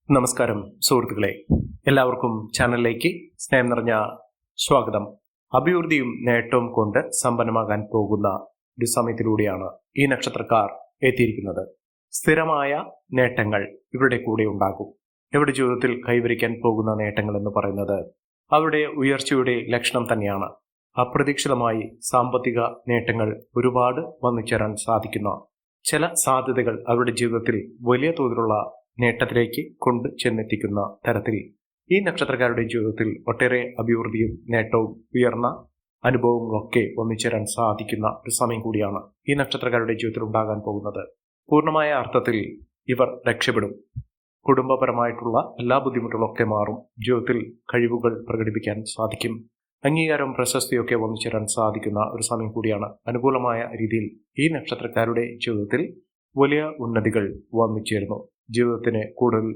നമസ്കാരം സുഹൃത്തുക്കളെ, എല്ലാവർക്കും ചാനലിലേക്ക് സ്നേഹം നിറഞ്ഞ സ്വാഗതം. അഭിവൃദ്ധിയും നേട്ടവും കൊണ്ട് സമ്പന്നമാകാൻ പോകുന്ന ഒരു സമയത്തിലൂടെയാണ് ഈ നക്ഷത്രക്കാർ എത്തിയിരിക്കുന്നത്. സ്ഥിരമായ നേട്ടങ്ങൾ ഇവരുടെ കൂടെ ഉണ്ടാകും. ഇവരുടെ ജീവിതത്തിൽ കൈവരിക്കാൻ പോകുന്ന നേട്ടങ്ങൾ എന്ന് പറയുന്നത് അവരുടെ ഉയർച്ചയുടെ ലക്ഷണം തന്നെയാണ്. അപ്രതീക്ഷിതമായി സാമ്പത്തിക നേട്ടങ്ങൾ ഒരുപാട് വന്നു ചേരാൻ സാധിക്കുന്ന ചില സാധ്യതകൾ അവരുടെ ജീവിതത്തിൽ വലിയ തോതിലുള്ള നേട്ടത്തിലേക്ക് കൊണ്ട് ചെന്നെത്തിക്കുന്ന തരത്തിൽ ഈ നക്ഷത്രക്കാരുടെ ജീവിതത്തിൽ ഒട്ടേറെ അഭിവൃദ്ധിയും നേട്ടവും ഉയർന്ന അനുഭവങ്ങളൊക്കെ ഒന്നിച്ചേരാൻ സാധിക്കുന്ന ഒരു സമയം കൂടിയാണ് ഈ നക്ഷത്രക്കാരുടെ ജീവിതത്തിൽ ഉണ്ടാകാൻ പോകുന്നത്. പൂർണ്ണമായ അർത്ഥത്തിൽ ഇവർ രക്ഷപ്പെടും. കുടുംബപരമായിട്ടുള്ള എല്ലാ ബുദ്ധിമുട്ടുകളൊക്കെ മാറും. ജീവിതത്തിൽ കഴിവുകൾ പ്രകടിപ്പിക്കാൻ സാധിക്കും. അംഗീകാരം പ്രശസ്തിയൊക്കെ ഒന്നിച്ചേരാൻ സാധിക്കുന്ന ഒരു സമയം കൂടിയാണ്. അനുകൂലമായ രീതിയിൽ ഈ നക്ഷത്രക്കാരുടെ ജീവിതത്തിൽ വലിയ ഉന്നതികൾ വന്നു ചേരുന്നു. ജീവിതത്തിന് കൂടുതൽ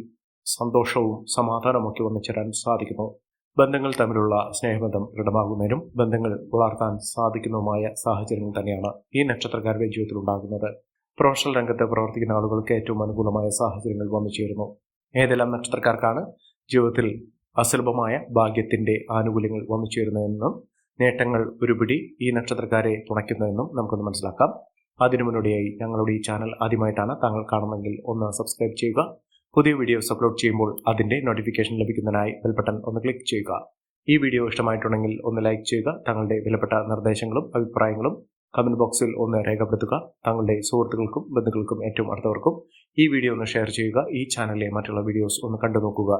സന്തോഷവും സമാധാനമൊക്കെ വന്നു ചേരാൻ സാധിക്കുന്നു. ബന്ധങ്ങൾ തമ്മിലുള്ള സ്നേഹബന്ധം ദൃഢമാകുന്നതിനും ബന്ധങ്ങൾ വളർത്താൻ സാധിക്കുന്നതുമായ സാഹചര്യങ്ങൾ തന്നെയാണ് ഈ നക്ഷത്രക്കാരുടെ ജീവിതത്തിൽ ഉണ്ടാകുന്നത്. പ്രൊഫഷണൽ രംഗത്ത് പ്രവർത്തിക്കുന്ന ആളുകൾക്ക് ഏറ്റവും അനുകൂലമായ സാഹചര്യങ്ങൾ വന്നു ചേരുന്നു. ഏതെല്ലാം നക്ഷത്രക്കാർക്കാണ് ജീവിതത്തിൽ അസുലഭമായ ഭാഗ്യത്തിന്റെ ആനുകൂല്യങ്ങൾ വന്നു ചേരുന്നതെന്നും നേട്ടങ്ങൾ ഒരുപിടി ഈ നക്ഷത്രക്കാരെ തുണയ്ക്കുന്നതെന്നും നമുക്കൊന്ന് മനസ്സിലാക്കാം. അതിനു മുന്നോടിയായി ഞങ്ങളുടെ ഈ ചാനൽ ആദ്യമായിട്ടാണ് താങ്കൾ കാണുന്നതെങ്കിൽ ഒന്ന് സബ്സ്ക്രൈബ് ചെയ്യുക. പുതിയ വീഡിയോസ് അപ്ലോഡ് ചെയ്യുമ്പോൾ അതിന്റെ നോട്ടിഫിക്കേഷൻ ലഭിക്കുന്നതിനായി ബെൽ ബട്ടൺ ഒന്ന് ക്ലിക്ക് ചെയ്യുക. ഈ വീഡിയോ ഇഷ്ടമായിട്ടുണ്ടെങ്കിൽ ഒന്ന് ലൈക്ക് ചെയ്യുക. തങ്ങളുടെ വിലപ്പെട്ട നിർദ്ദേശങ്ങളും അഭിപ്രായങ്ങളും കമന്റ് ബോക്സിൽ ഒന്ന് രേഖപ്പെടുത്തുക. തങ്ങളുടെ സുഹൃത്തുക്കൾക്കും ബന്ധുക്കൾക്കും ഏറ്റവും അടുത്തവർക്കും ഈ വീഡിയോ ഒന്ന് ഷെയർ ചെയ്യുക. ഈ ചാനലിലെ മറ്റുള്ള വീഡിയോസ് ഒന്ന് കണ്ടു നോക്കുക.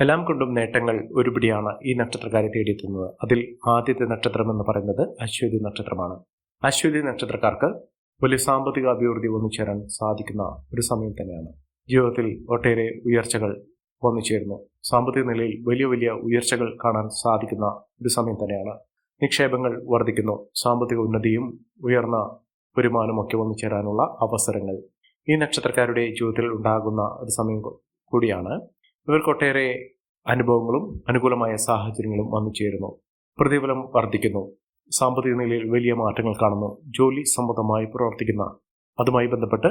എല്ലാം കൊണ്ടും നേട്ടങ്ങൾ ഒരുപിടിയാണ് ഈ നക്ഷത്രക്കാരെ തേടിയെത്തുന്നത്. അതിൽ ആദ്യത്തെ നക്ഷത്രം എന്ന് പറയുന്നത് അശ്വതി നക്ഷത്രമാണ്. അശ്വതി നക്ഷത്രക്കാർക്ക് വലിയ സാമ്പത്തിക അഭിവൃദ്ധി വന്നു ചേരാൻ സാധിക്കുന്ന ഒരു സമയം തന്നെയാണ്. ജീവിതത്തിൽ ഒട്ടേറെ ഉയർച്ചകൾ വന്നു ചേരുന്നു. സാമ്പത്തിക നിലയിൽ വലിയ വലിയ ഉയർച്ചകൾ കാണാൻ സാധിക്കുന്ന ഒരു സമയം തന്നെയാണ്. നിക്ഷേപങ്ങൾ വർദ്ധിക്കുന്നു. സാമ്പത്തിക ഉന്നതിയും ഉയർന്ന വരുമാനമൊക്കെ വന്നു ചേരാനുള്ള അവസരങ്ങൾ ഈ നക്ഷത്രക്കാരുടെ ജീവിതത്തിൽ ഉണ്ടാകുന്ന ഒരു സമയം കൂടിയാണ്. ഇവർക്കൊട്ടേറെ അനുഭവങ്ങളും അനുകൂലമായ സാഹചര്യങ്ങളും വന്നു ചേരുന്നു. പ്രതിഫലം വർദ്ധിക്കുന്നു. സാമ്പത്തിക നിലയിൽ വലിയ മാറ്റങ്ങൾ കാണുന്നു. ജോലി സംബന്ധമായി പ്രവർത്തിക്കുന്ന അതുമായി ബന്ധപ്പെട്ട്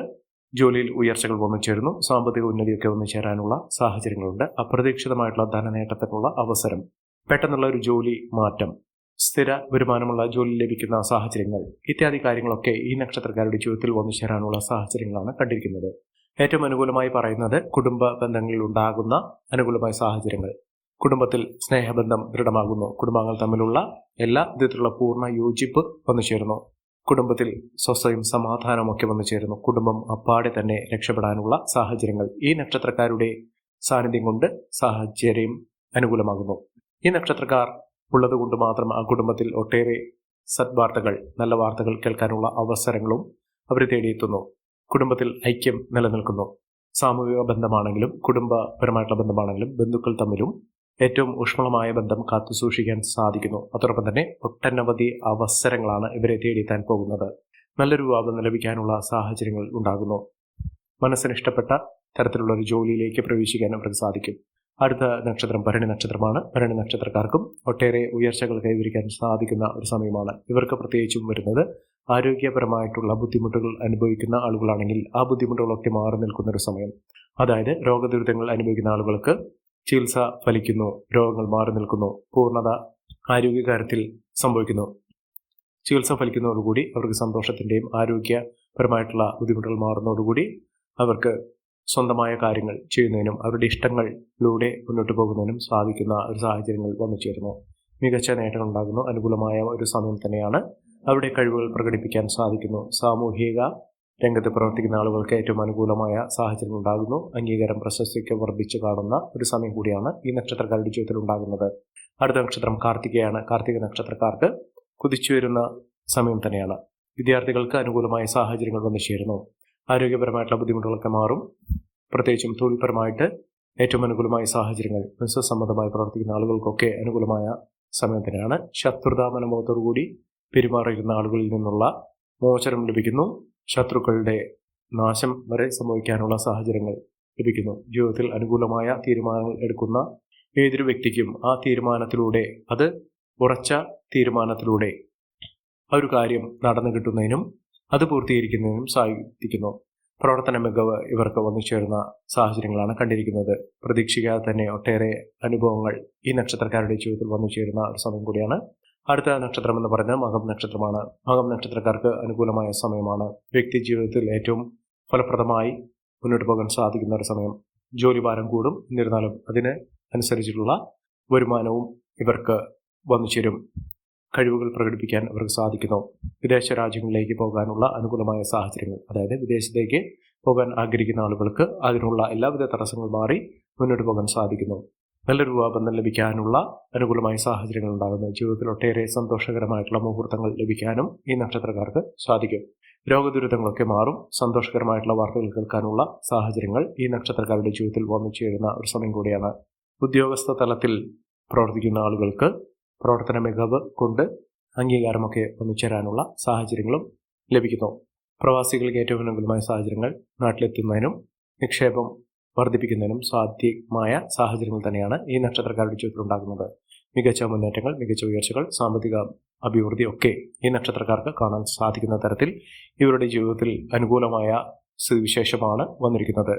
ജോലിയിൽ ഉയർച്ചകൾ വന്നു ചേരുന്നു. സാമ്പത്തിക ഉന്നതിയൊക്കെ വന്നു ചേരാനുള്ള സാഹചര്യങ്ങളുണ്ട്. അപ്രതീക്ഷിതമായിട്ടുള്ള ധനനേട്ടത്തിനുള്ള അവസരം, പെട്ടെന്നുള്ള ഒരു ജോലി മാറ്റം, സ്ഥിര വരുമാനമുള്ള ജോലി ലഭിക്കുന്ന സാഹചര്യങ്ങൾ ഇത്യാദി കാര്യങ്ങളൊക്കെ ഈ നക്ഷത്രക്കാരുടെ ജീവിതത്തിൽ വന്നു ചേരാനുള്ള സാഹചര്യങ്ങളാണ് കണ്ടിരിക്കുന്നത്. ഏറ്റവും അനുകൂലമായി പറയുന്നത് കുടുംബ ബന്ധങ്ങളിൽ ഉണ്ടാകുന്ന അനുകൂലമായ സാഹചര്യങ്ങൾ. കുടുംബത്തിൽ സ്നേഹബന്ധം ദൃഢമാകുന്നു. കുടുംബാംഗങ്ങൾ തമ്മിലുള്ള എല്ലാ വിധത്തിലുള്ള പൂർണ്ണ യോജിപ്പ് വന്നു ചേരുന്നു. കുടുംബത്തിൽ സ്വസ്ഥയും സമാധാനമൊക്കെ വന്നു ചേരുന്നു. കുടുംബം അപ്പാടെ തന്നെ രക്ഷപ്പെടാനുള്ള സാഹചര്യങ്ങൾ ഈ നക്ഷത്രക്കാരുടെ സാന്നിധ്യം കൊണ്ട് സാഹചര്യം അനുകൂലമാകുന്നു. ഈ നക്ഷത്രക്കാർ ഉള്ളതുകൊണ്ട് മാത്രം ആ കുടുംബത്തിൽ ഒട്ടേറെ സദ്വാർത്തകൾ, നല്ല വാർത്തകൾ കേൾക്കാനുള്ള അവസരങ്ങളും അവർ തേടിയെത്തുന്നു. കുടുംബത്തിൽ ഐക്യം നിലനിൽക്കുന്നു. സാമൂഹിക ബന്ധമാണെങ്കിലും കുടുംബപരമായിട്ടുള്ള ബന്ധമാണെങ്കിലും ബന്ധുക്കൾ തമ്മിലും ഏറ്റവും ഊഷ്മളമായ ബന്ധം കാത്തു സൂക്ഷിക്കാൻ സാധിക്കുന്നു. അതോടൊപ്പം തന്നെ ഒട്ടനവധി അവസരങ്ങളാണ് ഇവരെ തേടിയെത്താൻ പോകുന്നത്. നല്ലൊരു വിവാഹം ലഭിക്കാനുള്ള സാഹചര്യങ്ങൾ ഉണ്ടാകുന്നു. മനസ്സിന് ഇഷ്ടപ്പെട്ട തരത്തിലുള്ള ഒരു ജോലിയിലേക്ക് പ്രവേശിക്കാൻ അവർക്ക് സാധിക്കും. അടുത്ത നക്ഷത്രം ഭരണി നക്ഷത്രമാണ്. ഭരണി നക്ഷത്രക്കാർക്കും ഒട്ടേറെ ഉയർച്ചകൾ കൈവരിക്കാൻ സാധിക്കുന്ന ഒരു സമയമാണ്. ഇവർക്ക് പ്രത്യേകിച്ചും വരുന്നത് ആരോഗ്യപരമായിട്ടുള്ള ബുദ്ധിമുട്ടുകൾ അനുഭവിക്കുന്ന ആളുകളാണെങ്കിൽ ആ ബുദ്ധിമുട്ടുകളൊക്കെ മാറി നിൽക്കുന്ന ഒരു സമയം. അതായത് രോഗദുരിതങ്ങൾ അനുഭവിക്കുന്ന ആളുകൾക്ക് ചികിത്സ ഫലിക്കുന്നു. രോഗങ്ങൾ മാറി നിൽക്കുന്നു. പൂർണ്ണത ആരോഗ്യകാര്യത്തിൽ സംഭവിക്കുന്നു. ചികിത്സ ഫലിക്കുന്നതോടുകൂടി അവർക്ക് സന്തോഷത്തിൻ്റെയും ആരോഗ്യപരമായിട്ടുള്ള ബുദ്ധിമുട്ടുകൾ മാറുന്നതോടുകൂടി അവർക്ക് സ്വന്തമായ കാര്യങ്ങൾ ചെയ്യുന്നതിനും അവരുടെ ഇഷ്ടങ്ങളിലൂടെ മുന്നോട്ട് പോകുന്നതിനും സാധിക്കുന്ന ഒരു സാഹചര്യങ്ങൾ വന്നു ചേരുന്നു. മികച്ച നേട്ടങ്ങൾ ഉണ്ടാകുന്നു. അനുകൂലമായ ഒരു സമയം തന്നെയാണ്. അവരുടെ കഴിവുകൾ പ്രകടിപ്പിക്കാൻ സാധിക്കുന്നു. സാമൂഹിക രംഗത്ത് പ്രവർത്തിക്കുന്ന ആളുകൾക്ക് ഏറ്റവും അനുകൂലമായ സാഹചര്യങ്ങൾ ഉണ്ടാകുന്നു. അംഗീകാരം പ്രശസ്തിക്ക് വർദ്ധിച്ചു കാണുന്ന ഒരു സമയം കൂടിയാണ് ഈ നക്ഷത്രക്കാരുടെ ജീവിതത്തിൽ ഉണ്ടാകുന്നത്. അടുത്ത നക്ഷത്രം കാർത്തികയാണ്. കാർത്തിക നക്ഷത്രക്കാർക്ക് കുതിച്ചു വരുന്ന സമയം തന്നെയാണ്. വിദ്യാർത്ഥികൾക്ക് അനുകൂലമായ സാഹചര്യങ്ങൾ വന്നു ചേരുന്നു. ആരോഗ്യപരമായിട്ടുള്ള ബുദ്ധിമുട്ടുകളൊക്കെ മാറും. പ്രത്യേകിച്ചും തൊഴിൽപരമായിട്ട് ഏറ്റവും അനുകൂലമായ സാഹചര്യങ്ങൾ, ബിസിനസ് സംബന്ധമായി പ്രവർത്തിക്കുന്ന ആളുകൾക്കൊക്കെ അനുകൂലമായ സമയം തന്നെയാണ്. ശത്രുതാ മനോഭാവത്തോടുകൂടി പെരുമാറിയിരുന്ന ആളുകളിൽ നിന്നുള്ള മോചനം ലഭിക്കുന്നു. ശത്രുക്കളുടെ നാശം വരെ സംഭവിക്കാനുള്ള സാഹചര്യങ്ങൾ ലഭിക്കുന്നു. ജീവിതത്തിൽ അനുകൂലമായ തീരുമാനങ്ങൾ എടുക്കുന്ന ഏതൊരു വ്യക്തിക്കും ആ തീരുമാനത്തിലൂടെ, അത് ഉറച്ച തീരുമാനത്തിലൂടെ ആ ഒരു കാര്യം നടന്നു കിട്ടുന്നതിനും അത് പൂർത്തീകരിക്കുന്നതിനും സാധിക്കുന്നു. പ്രവർത്തന മികവ് ഇവർക്ക് വന്നു ചേരുന്ന സാഹചര്യങ്ങളാണ് കണ്ടിരിക്കുന്നത്. പ്രതീക്ഷിക്കാതെ തന്നെ ഒട്ടേറെ അനുഭവങ്ങൾ ഈ നക്ഷത്രക്കാരുടെ ജീവിതത്തിൽ വന്നു ചേരുന്ന ഒരു സമയം കൂടിയാണ്. അടുത്ത നക്ഷത്രം എന്ന് പറയുന്നത് മകം നക്ഷത്രമാണ്. മകം നക്ഷത്രക്കാർക്ക് അനുകൂലമായ സമയമാണ്. വ്യക്തി ജീവിതത്തിൽ ഏറ്റവും ഫലപ്രദമായി മുന്നോട്ട് പോകാൻ സാധിക്കുന്ന ഒരു സമയം. ജോലിഭാരം കൂടും, എന്നിരുന്നാലും അതിന് അനുസരിച്ചിട്ടുള്ള വരുമാനവും ഇവർക്ക് വന്നു ചേരും. കഴിവുകൾ പ്രകടിപ്പിക്കാൻ അവർക്ക് സാധിക്കുന്നു. വിദേശ രാജ്യങ്ങളിലേക്ക് പോകാനുള്ള അനുകൂലമായ സാഹചര്യങ്ങൾ, അതായത് വിദേശത്തേക്ക് പോകാൻ ആഗ്രഹിക്കുന്ന ആളുകൾക്ക് അതിനുള്ള എല്ലാവിധ തടസ്സങ്ങൾ മാറി മുന്നോട്ട് പോകാൻ സാധിക്കുന്നു. നല്ലൊരു വിവാഹബന്ധം ലഭിക്കാനുള്ള അനുകൂലമായ സാഹചര്യങ്ങൾ ഉണ്ടാകുന്നു. ജീവിതത്തിൽ ഒട്ടേറെ സന്തോഷകരമായിട്ടുള്ള മുഹൂർത്തങ്ങൾ ലഭിക്കാനും ഈ നക്ഷത്രക്കാർക്ക് സാധിക്കും. രോഗദുരിതങ്ങളൊക്കെ മാറും. സന്തോഷകരമായിട്ടുള്ള വാർത്തകൾ കേൾക്കാനുള്ള സാഹചര്യങ്ങൾ ഈ നക്ഷത്രക്കാരുടെ ജീവിതത്തിൽ വന്നു ചേരുന്ന ഒരു സമയം കൂടിയാണ്. ഉദ്യോഗസ്ഥ തലത്തിൽ പ്രവർത്തിക്കുന്ന ആളുകൾക്ക് പ്രവർത്തന മികവ് കൊണ്ട് അംഗീകാരമൊക്കെ വന്നു ചേരാനുള്ള സാഹചര്യങ്ങളും ലഭിക്കുന്നു. പ്രവാസികൾക്ക് ഏറ്റവും അനുകൂലമായ സാഹചര്യങ്ങൾ നാട്ടിലെത്തുന്നതിനും നിക്ഷേപം വർദ്ധിപ്പിക്കുന്നതിനും സാധ്യമായ സാഹചര്യങ്ങൾ തന്നെയാണ് ഈ നക്ഷത്രക്കാരുടെ ജീവിതത്തിൽ ഉണ്ടാകുന്നത്. മികച്ച മുന്നേറ്റങ്ങൾ, മികച്ച ഉയർച്ചകൾ, സാമ്പത്തിക അഭിവൃദ്ധി ഒക്കെ ഈ നക്ഷത്രക്കാർക്ക് കാണാൻ സാധിക്കുന്ന തരത്തിൽ ഇവരുടെ ജീവിതത്തിൽ അനുകൂലമായ സ്ഥിതിവിശേഷമാണ് വന്നിരിക്കുന്നത്.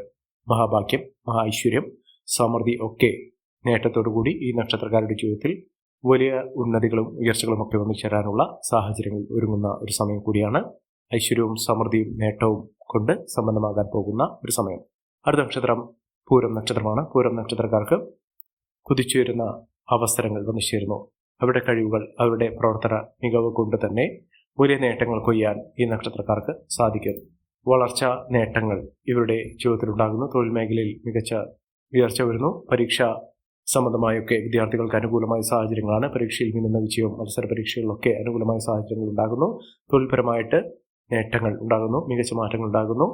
മഹാഭാഗ്യം, ഐശ്വര്യം, സമൃദ്ധി ഒക്കെ നേട്ടത്തോടുകൂടി ഈ നക്ഷത്രക്കാരുടെ ജീവിതത്തിൽ വലിയ ഉന്നതികളും ഉയർച്ചകളും ഒക്കെ വന്നു ചേരാനുള്ള സാഹചര്യങ്ങൾ ഒരുങ്ങുന്ന ഒരു സമയം കൂടിയാണ്. ഐശ്വര്യവും സമൃദ്ധിയും നേട്ടവും കൊണ്ട് സമ്പന്നമാകാൻ പോകുന്ന ഒരു സമയം. അടുത്ത നക്ഷത്രം പൂരം നക്ഷത്രമാണ്. പൂരം നക്ഷത്രക്കാർക്ക് കുതിച്ചുയരുന്ന അവസരങ്ങൾ വന്നു ചേരുന്നു. അവരുടെ കഴിവുകൾ, അവരുടെ പ്രവർത്തന മികവ് കൊണ്ട് തന്നെ വലിയ നേട്ടങ്ങൾ കൊയ്യാൻ ഈ നക്ഷത്രക്കാർക്ക് സാധിക്കും. വളർച്ച നേട്ടങ്ങൾ ഇവരുടെ ജീവിതത്തിലുണ്ടാകുന്നു. തൊഴിൽ മേഖലയിൽ മികച്ച ഉയർച്ച വരുന്നു. പരീക്ഷ സംബന്ധമായൊക്കെ വിദ്യാർത്ഥികൾക്ക് അനുകൂലമായ സാഹചര്യങ്ങളാണ്. പരീക്ഷയിൽ മിന്നുന്ന വിജയവും മത്സര പരീക്ഷകളിലൊക്കെ അനുകൂലമായ സാഹചര്യങ്ങൾ ഉണ്ടാകുന്നു. തൊഴിൽപരമായിട്ട് നേട്ടങ്ങൾ ഉണ്ടാകുന്നു. മികച്ച മാറ്റങ്ങൾ ഉണ്ടാകുന്നു.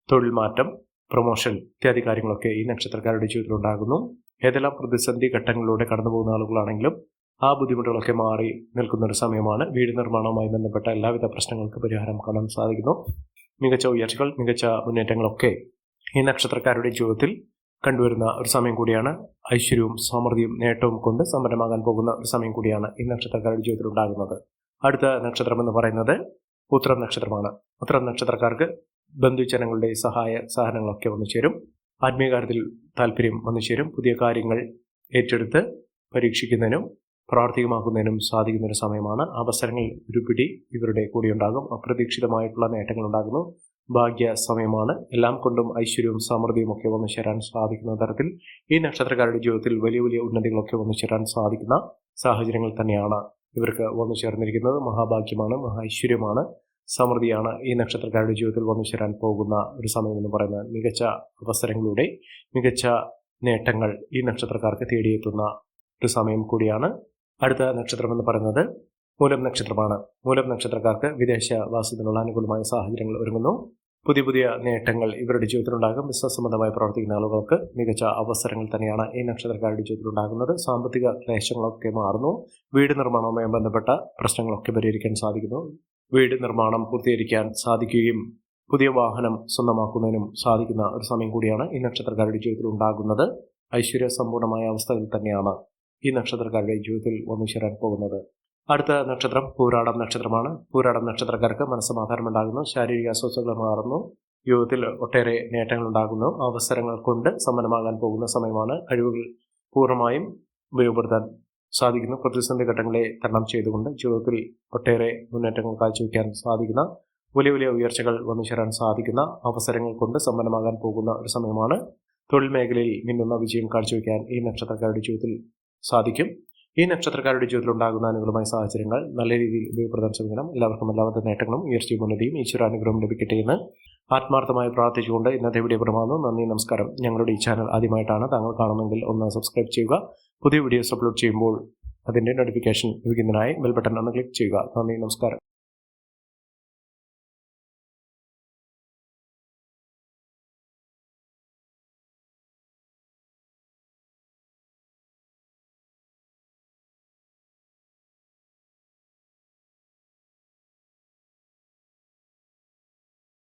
തൊഴിൽ മാറ്റം, പ്രൊമോഷൻ ഇത്യാദി കാര്യങ്ങളൊക്കെ ഈ നക്ഷത്രക്കാരുടെ ജീവിതത്തിൽ ഉണ്ടാകുന്നു. ഏതെല്ലാം പ്രതിസന്ധി ഘട്ടങ്ങളിലൂടെ കടന്നു പോകുന്ന ആളുകളാണെങ്കിലും ആ ബുദ്ധിമുട്ടുകളൊക്കെ മാറി നിൽക്കുന്ന ഒരു സമയമാണ്. വീട് നിർമ്മാണവുമായി ബന്ധപ്പെട്ട എല്ലാവിധ പ്രശ്നങ്ങൾക്ക് പരിഹാരം കാണാൻ സാധിക്കുന്നു. മികച്ച ഉയർച്ചകൾ, മികച്ച മുന്നേറ്റങ്ങളൊക്കെ ഈ നക്ഷത്രക്കാരുടെ ജീവിതത്തിൽ കണ്ടുവരുന്ന ഒരു സമയം കൂടിയാണ്. ഐശ്വര്യവും സമൃദ്ധിയും നേട്ടവും കൊണ്ട് സമ്പന്നമാകാൻ പോകുന്ന ഒരു സമയം കൂടിയാണ് ഈ നക്ഷത്രക്കാരുടെ ജീവിതത്തിൽ ഉണ്ടാകുന്നത്. അടുത്ത നക്ഷത്രം എന്ന് പറയുന്നത് ഉത്രം നക്ഷത്രമാണ്. ഉത്രം നക്ഷത്രക്കാർക്ക് ബന്ധുജനങ്ങളുടെ സഹനങ്ങളൊക്കെ വന്നു ചേരും. ആത്മീയകാര്യത്തിൽ താല്പര്യം വന്നു ചേരും. പുതിയ കാര്യങ്ങൾ ഏറ്റെടുത്ത് പരീക്ഷിക്കുന്നതിനും പ്രാവർത്തികമാക്കുന്നതിനും സാധിക്കുന്ന ഒരു സമയമാണ്. അവസരങ്ങൾ ഒരുപിടി ഇവരുടെ കൂടിയുണ്ടാകും. അപ്രതീക്ഷിതമായിട്ടുള്ള നേട്ടങ്ങൾ ഉണ്ടാകുന്നു. ഭാഗ്യ സമയമാണ്. എല്ലാം കൊണ്ടും ഐശ്വര്യവും സമൃദ്ധിയും ഒക്കെ വന്നു ചേരാൻ സാധിക്കുന്ന തരത്തിൽ ഈ നക്ഷത്രക്കാരുടെ ജീവിതത്തിൽ വലിയ വലിയ ഉന്നതികളൊക്കെ വന്നു ചേരാൻ സാധിക്കുന്ന സാഹചര്യങ്ങൾ തന്നെയാണ് ഇവർക്ക് വന്നു ചേർന്നിരിക്കുന്നത്. മഹാഭാഗ്യമാണ്, ഐശ്വര്യമാണ്, സമൃദ്ധിയാണ് ഈ നക്ഷത്രക്കാരുടെ ജീവിതത്തിൽ വന്നു ചേരാൻ പോകുന്ന ഒരു സമയം എന്ന് പറയുന്നത്. മികച്ച അവസരങ്ങളുടെ മികച്ച നേട്ടങ്ങൾ ഈ നക്ഷത്രക്കാർക്ക് തേടിയെത്തുന്ന ഒരു സമയം കൂടിയാണ്. അടുത്ത നക്ഷത്രം എന്ന് പറയുന്നത് മൂലം നക്ഷത്രമാണ്. മൂലം നക്ഷത്രക്കാർക്ക് വിദേശവാസത്തിനുള്ള അനുകൂലമായ സാഹചര്യങ്ങൾ ഒരുങ്ങുന്നു. പുതിയ പുതിയ നേട്ടങ്ങൾ ഇവരുടെ ജീവിതത്തിലുണ്ടാകും. ബിസിനസ് സംബന്ധമായി പ്രവർത്തിക്കുന്ന ആളുകൾക്ക് മികച്ച അവസരങ്ങൾ തന്നെയാണ് ഈ നക്ഷത്രക്കാരുടെ ജീവിതത്തിലുണ്ടാകുന്നത്. സാമ്പത്തിക ക്ലേശങ്ങളൊക്കെ മാറുന്നു. വീട് നിർമ്മാണവുമായി ബന്ധപ്പെട്ട പ്രശ്നങ്ങളൊക്കെ പരിഹരിക്കാൻ സാധിക്കുന്നു. വീട് നിർമ്മാണം പൂർത്തീകരിക്കാൻ സാധിക്കുകയും പുതിയ വാഹനം സ്വന്തമാക്കുന്നതിനും സാധിക്കുന്ന ഒരു സമയം കൂടിയാണ് ഈ നക്ഷത്രക്കാരുടെ ജീവിതത്തിൽ ഉണ്ടാകുന്നത്. ഐശ്വര്യ സമ്പൂർണമായ അവസ്ഥയിൽ തന്നെയാണ് ഈ നക്ഷത്രക്കാരുടെ ജീവിതത്തിൽ വന്നു ചേരാൻ പോകുന്നത്. അടുത്ത നക്ഷത്രം പൂരാടം നക്ഷത്രമാണ്. പൂരാടം നക്ഷത്രക്കാർക്ക് മനസ്സമാധാനം ഉണ്ടാകുന്നു. ശാരീരിക അസ്വസ്ഥതകൾ മാറുന്നു. ജീവിതത്തിൽ ഒട്ടേറെ നേട്ടങ്ങൾ ഉണ്ടാകുന്നു. അവസരങ്ങൾ കൊണ്ട് സമ്പന്നമാകാൻ പോകുന്ന സമയമാണ്. കഴിവുകൾ പൂർണ്ണമായും ഉപയോഗപ്പെടുത്താൻ സാധിക്കുന്നു. പ്രതിസന്ധി ഘട്ടങ്ങളെ തരണം ചെയ്തുകൊണ്ട് ജീവിതത്തിൽ ഒട്ടേറെ മുന്നേറ്റങ്ങൾ കാഴ്ചവെക്കാൻ സാധിക്കുന്ന, വലിയ വലിയ ഉയർച്ചകൾ വന്നു ചേരാൻ സാധിക്കുന്ന അവസരങ്ങൾ കൊണ്ട് സമ്പന്നമാകാൻ പോകുന്ന ഒരു സമയമാണ്. തൊഴിൽ മേഖലയിൽ മിന്നുന്ന വിജയം കാഴ്ചവെക്കാൻ ഈ നക്ഷത്രക്കാരുടെ ജീവിതത്തിൽ സാധിക്കും. ഈ നക്ഷത്രക്കാരുടെ ജീവിതത്തിൽ ഉണ്ടാകുന്ന അനുകൂലമായ സാഹചര്യങ്ങൾ നല്ല രീതിയിൽ ഉപയോഗപ്പെടുത്താൻ ശ്രമിക്കണം. എല്ലാവർക്കും എല്ലാവിധ നേട്ടങ്ങളും ഉയർച്ചയും ഉന്നതിയും ഈശ്വരാനുഗ്രഹം ലഭിക്കട്ടെ എന്ന് ആത്മാർത്ഥമായി പ്രാർത്ഥിച്ചുകൊണ്ട് ഇന്നത്തെ വീഡിയോ പ്രമാണം. നന്ദി, നമസ്കാരം. ഞങ്ങളുടെ ഈ ചാനൽ ആദ്യമായിട്ടാണ് താങ്കൾ കാണുമെങ്കിൽ ഒന്ന് സബ്സ്ക്രൈബ് ചെയ്യുക. പുതിയ വീഡിയോസ് അപ്ലോഡ് ചെയ്യുമ്പോൾ അതിൻ്റെ നോട്ടിഫിക്കേഷൻ ലഭിക്കുന്നതിനായി ബെൽ ബട്ടൺ ഒന്ന് ക്ലിക്ക് ചെയ്യുക. നന്ദി, നമസ്കാരം.